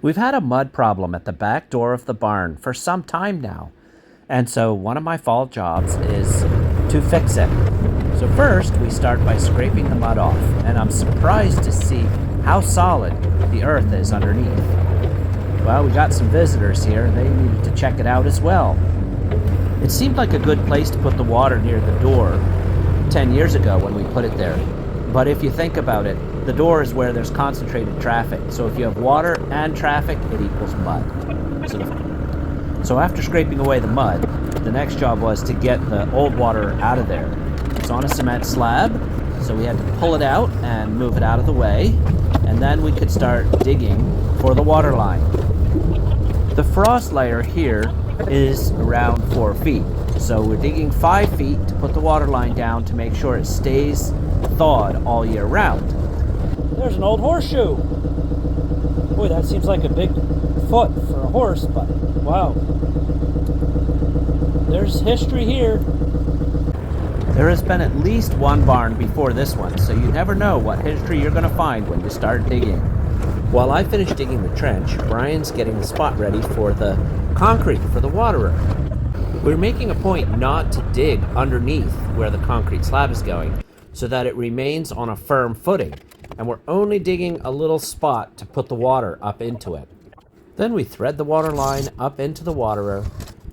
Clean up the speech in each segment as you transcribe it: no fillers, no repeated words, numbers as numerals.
We've had a mud problem at the back door of the barn for some time now, and so one of my fall jobs is to fix it. So first, we start by scraping the mud off, and I'm surprised to see how solid the earth is underneath. Well, we got some visitors here. They needed to check it out as well. It seemed like a good place to put the water near the door 10 years ago when we put it there. But if you think about it, the door is where there's concentrated traffic. So if you have water and traffic, it equals mud. So after scraping away the mud, the next job was to get the old water out of there. It's on a cement slab, so we had to pull it out and move it out of the way, and then we could start digging for the water line. The frost layer here is around 4 feet, so we're digging 5 feet to put the water line down to make sure it stays thawed all year round. There's an old horseshoe. Boy, that seems like a big foot for a horse, but wow. There's history here. There has been at least one barn before this one, so you never know what history you're going to find when you start digging. While I finish digging the trench, Brian's getting the spot ready for the concrete for the waterer. We're making a point not to dig underneath where the concrete slab is going so that it remains on a firm footing, and we're only digging a little spot to put the water up into it. Then we thread the water line up into the waterer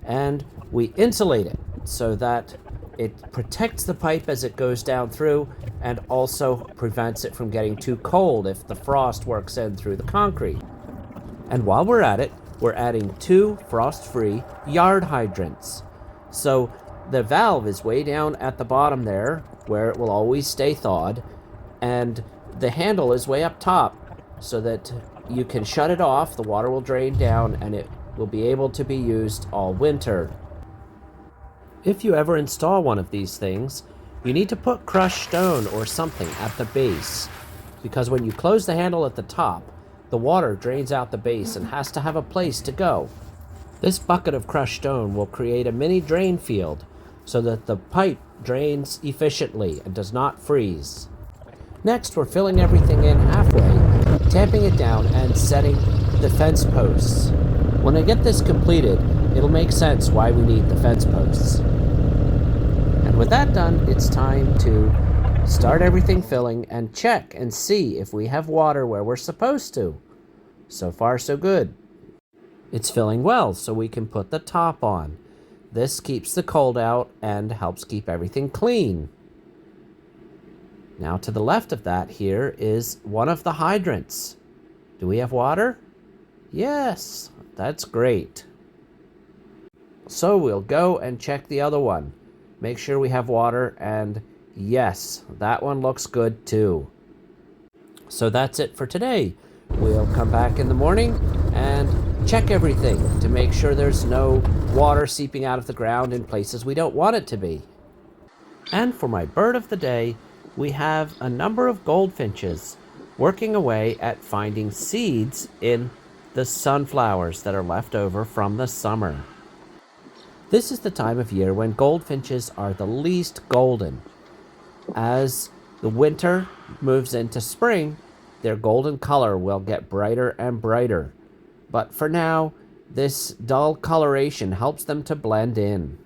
and we insulate it so that it protects the pipe as it goes down through and also prevents it from getting too cold if the frost works in through the concrete. And while we're at it, we're adding 2 frost-free yard hydrants. So the valve is way down at the bottom there where it will always stay thawed, and the handle is way up top so that you can shut it off, the water will drain down, and it will be able to be used all winter. If you ever install one of these things, you need to put crushed stone or something at the base, because when you close the handle at the top, the water drains out the base and has to have a place to go. This bucket of crushed stone will create a mini drain field so that the pipe drains efficiently and does not freeze. Next, we're filling everything in halfway, tamping it down, and setting the fence posts. When I get this completed, it'll make sense why we need the fence posts. And with that done, it's time to start everything filling and check and see if we have water where we're supposed to. So far, so good. It's filling well, so we can put the top on. This keeps the cold out and helps keep everything clean. Now to the left of that here is one of the hydrants. Do we have water? Yes, that's great. So we'll go and check the other one. Make sure we have water, and yes, that one looks good too. So that's it for today. We'll come back in the morning and check everything to make sure there's no water seeping out of the ground in places we don't want it to be. And for my bird of the day, we have a number of goldfinches working away at finding seeds in the sunflowers that are left over from the summer. This is the time of year when goldfinches are the least golden. As the winter moves into spring, their golden color will get brighter and brighter. But for now, this dull coloration helps them to blend in.